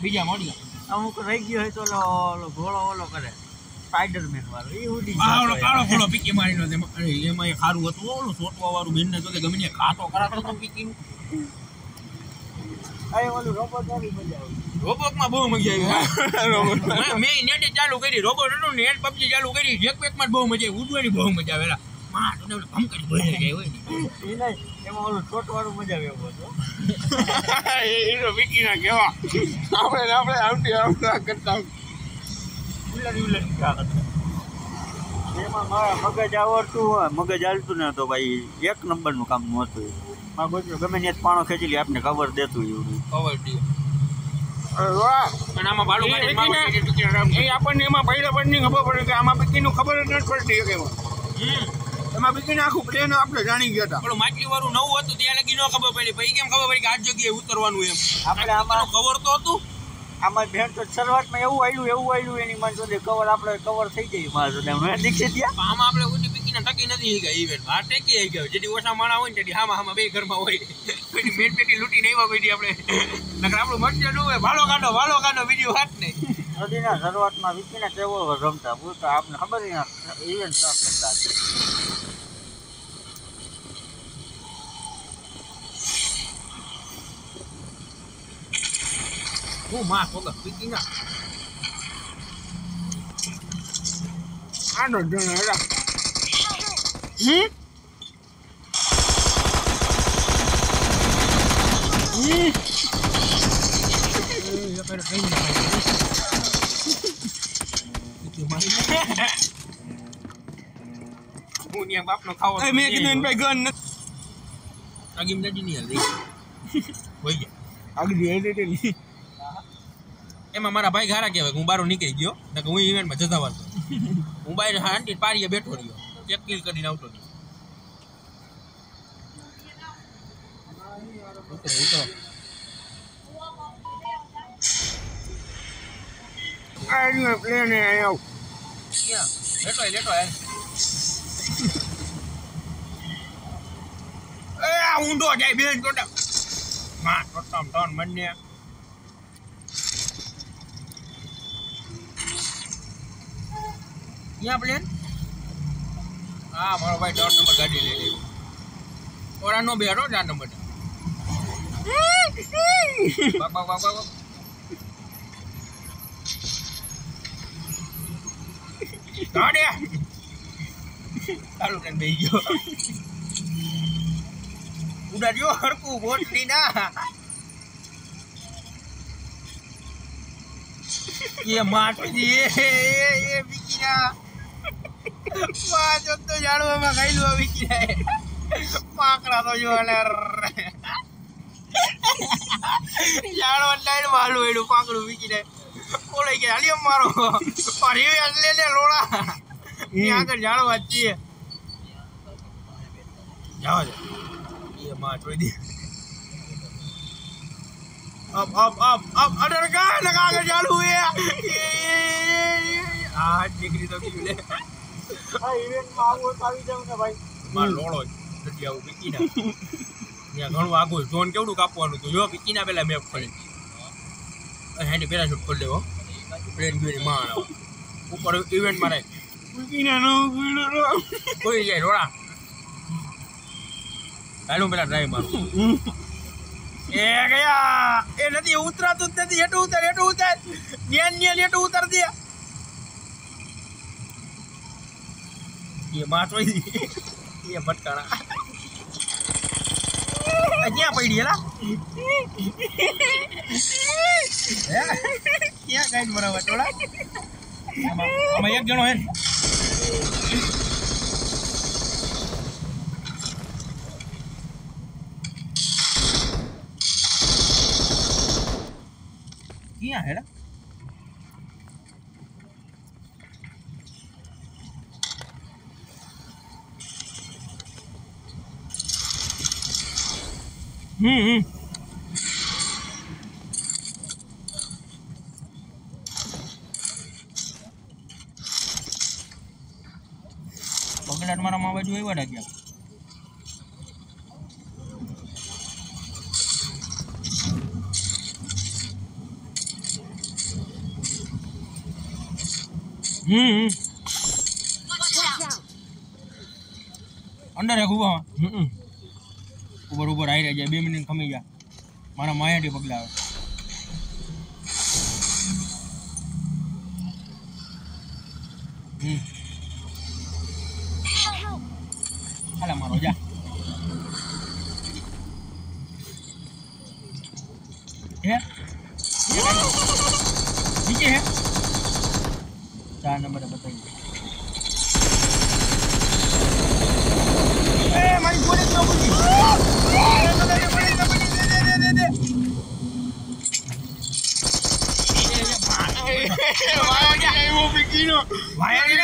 બીજા મોડી અમુક રહી ગયો હોય તો ઓલો ઘોડો ઓલો કરે સ્પાઈડરમેન વાળો એ ઉડી ઓલો કાળો ઘોડો પીકી મારીનો એમાં સારું હતું ઓલું સોટવા વાળું બેન ને તો ગમે ને ખાતો કરાતો તો પીકીનું અરે ઓલું રોબોટ વાળી મજા આવી રોબોટમાં બહુ મજા આવી મેં નેટ ચાલુ કરી રોબોટ હતું નેટ પબજી ચાલુ કરી જેકપેકમાં બહુ મજા આવી ઉડવાની બહુ મજા આવેલા માં તો ભમકડી ભરી ગઈ હોય ને એમાં ઓલું શોટ વાળું મજા આવ્યો હતો એનો વિકી ના કેવા આપણે આવતા કરતા ઉલટ કરતા એમાં મારા મગજ આવડતું હોય મગજ હાલતું ને તો ભાઈ એક નંબરનું કામ હતું મારા બોલો ગમે ત્યાં પાણો ખેંચી લે આપને ખબર દેતું એવું ખબર દે પણ આમાં બાળુ એ આપણને એમાં પહેલા પડની ખબર પડે કે આમાં પીકીનું ખબર જ નથી પડતી કે એમાં પીકીને આખું પ્લેન આપણે જાણી ગયા હતા પેલું માછલી વાળું નવું હતું ત્યાં લગી ન ખબર પડી પછી કેમ ખબર પડી કે આ જગ્યાએ ઉતરવાનું એમ આપણે આમાં કવર તો હતું આમાં ભેણ તો શરૂઆતમાં એવું આવ્યું એની માં જોડે કવર આપણે કવર થઈ જાય મારા જોડે મેં દીક્ષિત ત્યાં આમાં આપણે ઓછી પીકીને ટકી નથી ગયા ઇવેન્ટ આ ટેકી આવી ગયો જેથી ઓછા માણા હોય ને તેથી હામાં બે ઘરમાં હોય પેલી મેન પેટી લૂંટી નહીં આવ્યા પછી આપણે નકર આપણું મરજે ન હોય ભાલો કાઢો બીજી વાત નહીં નદીના શરૂઆતમાં વિકીને કેવો રમતા બોલતા આપને ખબર ઇવેન્ટ સાફ કરતા હું માં કોક પીકી ના આનો જણ હેડા બાપનો ખાવો મેં કીધું ભાઈ ગન આગી નદી ની હાલ હોય ગયા આગળ એમાં મારા ભાઈ ઘારા કહેવાય હું બારો નીકળી ગયો ને હું ઇવેન્ટમાં જતા વાળતો હું બહાર આંટી પારીએ બેઠો રહ્યો એક કિલ કરીને આવતો રહ્યો ઉતરો પ્લેન આવ લેટો ઊંડો જાય બેન ટોટા માં ટોટમ ટોન મને यहाँ प्लेन हाँ मारो भाई 4 नंबर गाड़ी ले ली और नो बेरो 4 नंबर बाग गाड़ी चालू प्लेन बेही गयो उडाड्यो हरकू बोट नी ना ये माट ये बिकिया जो तो जाड़वा में खाइलू बिकिया पाकड़ा तो जो है जाड़वा लाइन मालू एडू पाकड़ू बिकिया कोले के आलियो मारो और ये ले लोड़ा यहां कर जाड़वा अच्छी है जाओ ये मां छोड़ दी अब अडर का लगा के चालू है आज डिग्री तो की ले આ ઇવેન્ટ માં આવો આવી જાવ ને ભાઈ માર લોળો જતી આવું પીકીના ત્યાં ઘણું આગળ ઝોન કેવડું કાપવાનું હતું જો પીકીના પેલા મેપ ફરી હેન્ડ પેરાશૂટ કરી લેવો પ્લેન ગયો માં આવો ઉપર ઇવેન્ટ માં રાખ પીકીના નો કોઈ જાય રોડા હાલો પેલા ડ્રાઈવ મારું એ ગયા એ નથી ઉતરાતું જ નથી હેઠું ઉતાર ન્યા હેઠું ઉતાર દે ये मार तो ये भटकाना क्या पड़ी है ना क्या गाइड बराबर थोड़ा हम एक जनो है क्या है ना બગલાટ મારા મા બાજુ આવ્યા ગયા અંદર એક ઉભા ઉપર આવી રહ્યા જાય 2 મિનિટ ખમી ગયા મારા માયાથી પગલા આવે હાલા મારો જા હે નીચે હે 4 નંબર बताइए ए मारी गोली तो मुझे वो पिकीनो भाई मारी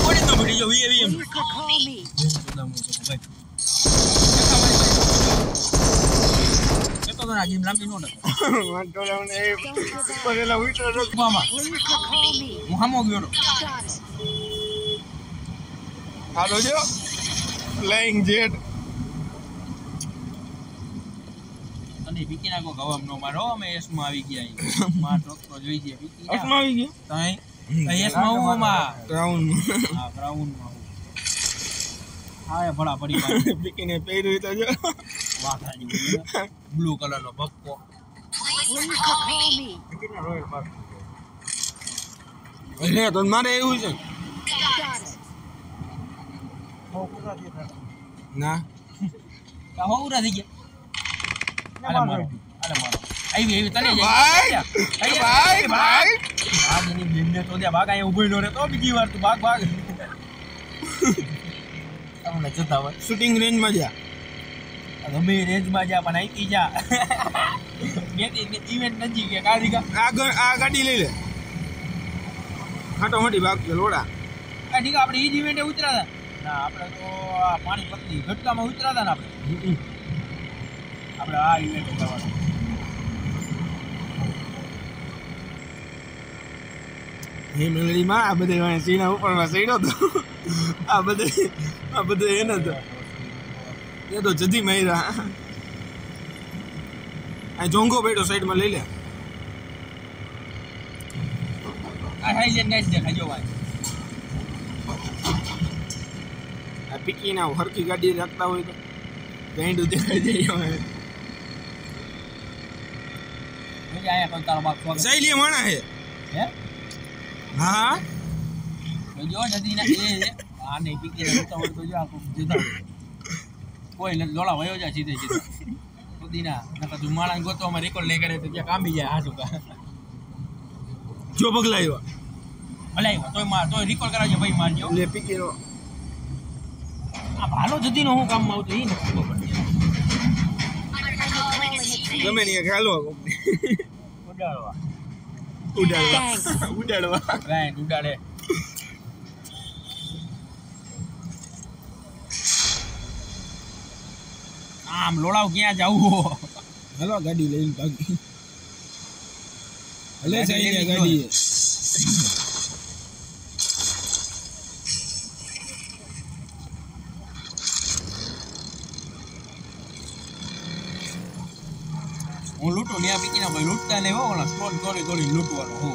गोली तो मुझे जो वीएम तो ना गेम लांबी नो ना तो लावने परेला उठो रो मामा हम हो गयो હાલો જો ફ્લાઇંગ જેટ અને પીકી નાખો ગવામ નો મારો અમે એસ માં આવી ગયા માં ડોક્ટર જોઈ છે પીકી એસ માં આવી ગયા તઈ એસ માં હું માં ગ્રાઉન્ડ હા ગ્રાઉન્ડ માં હા ભલા પડી પીકી ને પહેર્યું તો જો વાખાજી બ્લુ કલર નો બક્કો કેટલા રોયલ પાસ એટલે તો મારે એવું છે ના કા હો ઉરા થઈ ગયા આલે મારો આવી તને ભાઈ ભાઈ આ જેની બેનને તો દે ભાગ અહીંયા ઊભો નો રે તો બીજી વાર તું ભાગ તમને જતા હોય શૂટિંગ રેન્જ માં જા ગમે રેન્જ માં જા પણ આઈતી જા ઇવેન્ટ નજી કે કારીગા આ ગાડી લઈ લે ખાટો મોટી ભાગ છે લોડા આ ઠીક આપણે ઈ ઇવેન્ટે ઉતરાતા ના આપણે તો આ પાણી પતલી ઘટકામાં ઉતરાતા ને આપણે આ ઇવેન્ટ જવાનું હે મેલડીમાં આ બધે સીના ઉપરમાં સડ્યો તો આ બધે એને તો એ તો જદી માર્યા આ જોંગો બેઠો સાઈડમાં લઈ લે આ હાઈલેન્ડ નાઈસ દેખાજો ભાઈ આ પીકી ના હરકી ગાડી રાખતા હોય તો ગાંડું દેખાઈ જાય મજા આયા કોઈ તારો બાપ સૈલી માણા હે હા જો જદી ના એ આ નહીં પીકી ને તો હોય તો જો આ જતા કોઈ લોલા વયો જાય સીધે સુધીના નકા તું માણા ગોતો અમાર રેકોર્ડ લે કરે તો ક્યાં કામી જાય હાસુ કા જો બગલાયો ભલાયો તોય માર તોય રેકોર્ડ કરાવજો ભાઈ મારજો લે પીકીનો આ ભાલો જદીનો હું કામમાં આવતો ઈ નથી ખબર ગમે ને ખાલો ઉડાડવા રાઈટ ઉડાડે આમ લોડાવ ક્યાં જાવું હલો ગાડી લઈને ભાગી હલે જાય ગાડી હું લૂંટું ને આ પીકી ના ભાઈ લૂંટતા નહીં હો ઓલા સ્ટોન તોડી લૂંટવાનો હો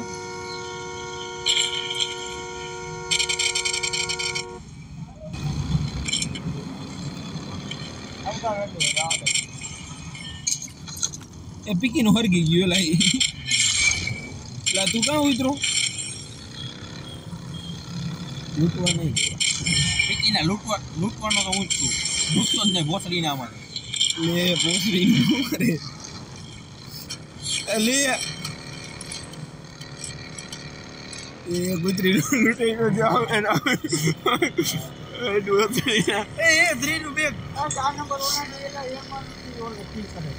એ પીકી નું હરગી ગયું લા તું ક્યાં ઉતરો લૂંટવા નહીં પીકી ના લૂંટવાનો તો હું જ છું લૂંટતો જ નહીં ભોસડી ના અમારે લે ભોસડી નું કરે લે એ ગુજરી લૂંટાઈ ગયો જાવ એના ભોસડી ના એ 3 નું બેગ આ નંબર ઓના એલા એમાં ઓલ કી કરે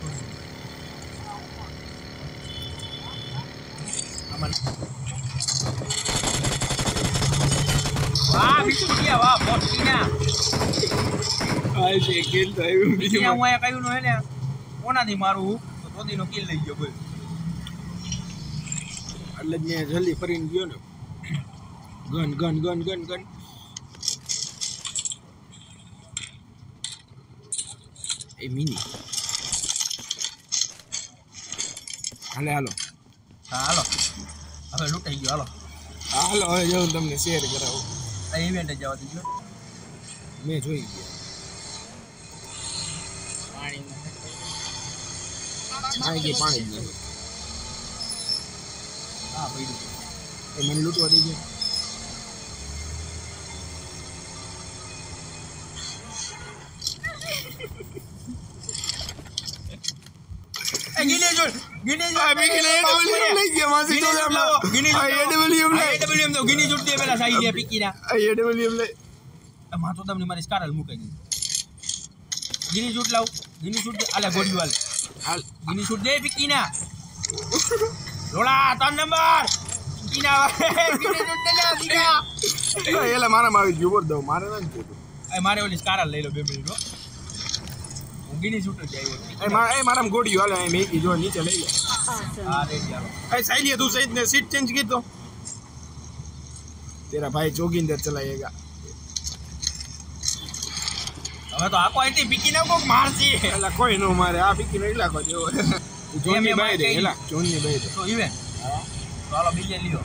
વાહ બીજું ગયા વાહ બોટીના આ છે કિલ તો આવ્યું બીજું હું આયા કયું નો હે ને કોનાથી મારું તો તોદીનો કિલ લઈ ગયો બોલ એટલે જ મેં જલ્દી ફરીને ગયો ને ગન એ મિની હાલો હવે લૂંટાઈ ગયો હાલો હાલો હવે જો હું તમને શેર કરાવું. આ ઇવેન્ટ જ જવા દીજો. મેં જોઈ ગયા. પાણી જ નથી. હા ભાઈ એ મને લૂંટવા દઈ ગયા. ગિની જો આ બીકીને AWM લઈ ગયા માસી તો AWM તો ગિની જુટ દે પેલા સાઈ દે પીકીના AWM લઈ માં તો તમને મારી સ્કારલ મુકાઈ દી ગિની જુટ લાવ ગિની જુટ દે આલે ગોડીવાલ હાલ ગિની જુટ દે પીકીના લોલા 3 નંબર પીકીના ગિની જુટ દે ના દીકા એલા મારામાં આવી ગયો બોલ દઉં મારે નથી કીધું એ મારે ઓલી સ્કારલ લઈ લો 2 મિનિટ હું ગિની જુટ જ આવ્યો મારામાં ગોડિયો હાલે મેં કી જો નીચે લઈ લે હા રેડી આલો ए साइलिए तू सही ने सीट चेंज की तो तेरा भाई जोगिंदर चलाएगा હવે તો આકો આઈતી પીકીના કોક મારસી એલા કોઈ નો મારે આ બીકી નો ઇલાકો જેવો જોનની બાઈ દે એલા જોનની બાઈ દે તો ઇવેન્ટ તો હાલો બીજે લ્યો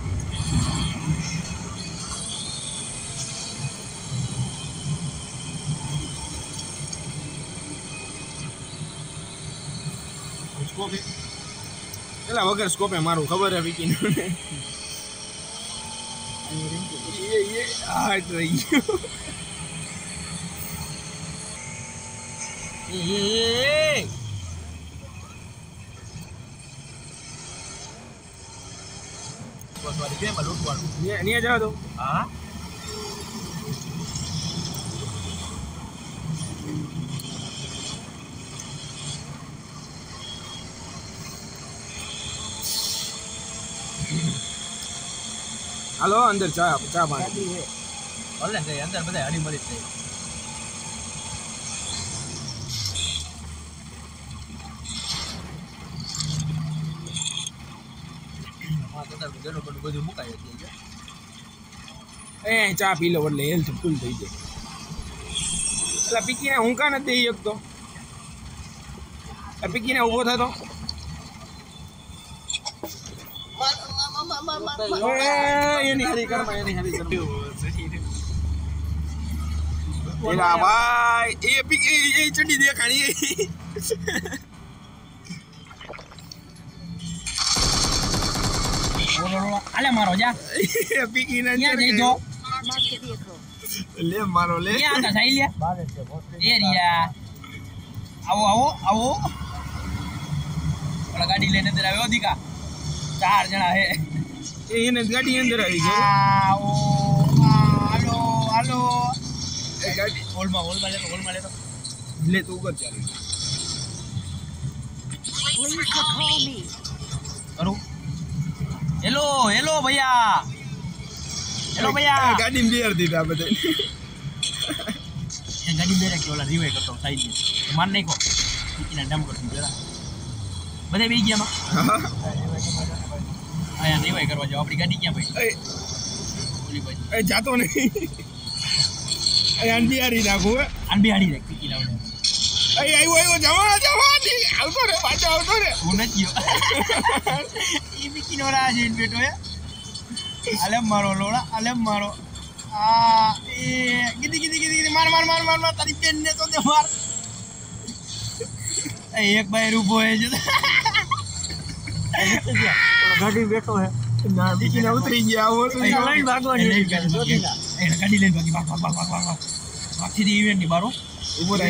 સ્કોપ એલા વગર સ્કોપે મારું ખબર હે બીકી નો ये हार्ट रही બસ વાળી બે માં લૂટવાનું नहीं जाओ तो હા हेलो अंदर चा पानी ઓલે તે અંદર બધા હળી મળી છે હા તો તાર બધું મુકાય છે ए चा पी लो એટલે હેલ્થ ફૂલ થઈ જાય એલા પીકીને હુંકા નથી દઈ શકતો આ પીકીને ઊભો થતો એની હરી કરમાં એલા ભાઈ એ પીકી એ ચડી દેખાણી આલે મારો જા પીકીને ક્યાં જઈ જો લે મારો લે ક્યાં હતા સાઈ લે એરિયા આવો આવો આવો ઓલા ગાડી લઈને અંદર આવ્યો દીકા 4 જણા હે એને ગાડી અંદર આવી ગઈ આવો હાલો હાલો એ ગાડી હોલમાં લે તો લે તું ઉપર ચાલી કરું હેલો હેલો ભૈયા હેલો ભૈયા ગાડી બેર દીધા બધે એ ગાડી બેરે કે ઓલા રિવાઈ કરતો સાઈડ ને માર નાખો પીકીના ડમ કરતો જરા બધે બેઈ ગયા માં આયા રિવાઈ કરવા જાવ આપણી ગાડી ક્યાં ભાઈ ઓલી ભાઈ એ જાતો નહીં એ અંડિયારી નાખું હે અનબિહાડી રે પીકીના ઓલે એ આવ્યો જવા આવતો રે પાછો આવતો રે હું નથી ગયો એ પીકીનો રાજ ઇન બેટો હે આલે મારો લોડા આલે મારો આ એ ગીદી માર તારી પેન ને તો દે માર એક બાય ઉભો હે છે ગાડી બેઠો હે ના બીકીને ઉતરી ગયા આવો તો લાઈન ભાગવાની ગાડી લઈને ભાગ બાકી દી ઇવેન્ટ ની બારો ઉભો રહે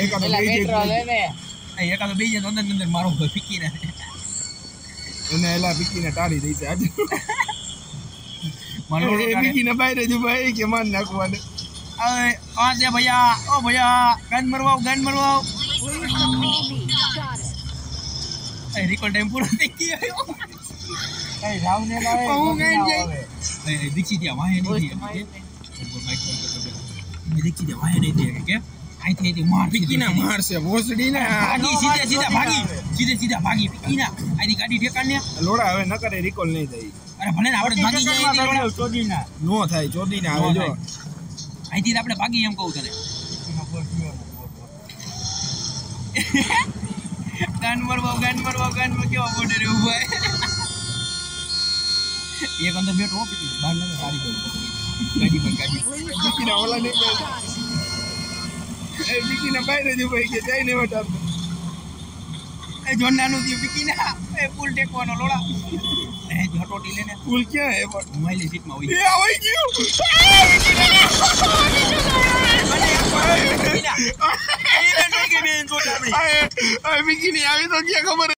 એકાદો બે જણ અંદર મારો પીકીને એને એલા બીકીને ટાળી દઈ છે આજે મારો બીકીને બહાર જ ભાઈ કે માર નાખવાને આ છે ભૈયા ઓ ભૈયા ગન મરવાઓ रिकॉर्ड टाइम पूरा देखी आयो કઈ રાવને લાવે હું કઈ જાય दीक्षित या वहां नहीं थी दीक्षित या वहां नहीं थी क्या आई थी मार બીકીને મારશે ભોસડી ને भागी सीधा भागी पीकीना आधी गाड़ी ठेकाने લોડા હવે ન કરે રિકોલ નહીં થાય अरे भले ने આપણે ભાગી જાય ચોદીના નો થાય ચોદીને આવે જો આથી આપણે ભાગી એમ કહું તને ગન મરવા કેવો બોર્ડર ઉભો હે એક અંદર બેઠો હો પીકી બહાર ના સારી બોલ ગાડી પર ગાડી પીકીના ઓલા નહીં એ પીકીના બહાર જ ઉભા કે જાય ને વટાર એ જોનાનું થી પીકીના એ પુલ ટેકવાનો લોડા એ હટોટી લેને પુલ ક્યાં હે પણ મોબાઈલ સીટમાં હોય એ આવી ગયું પીકીની આવી તો ક્યાં ખબર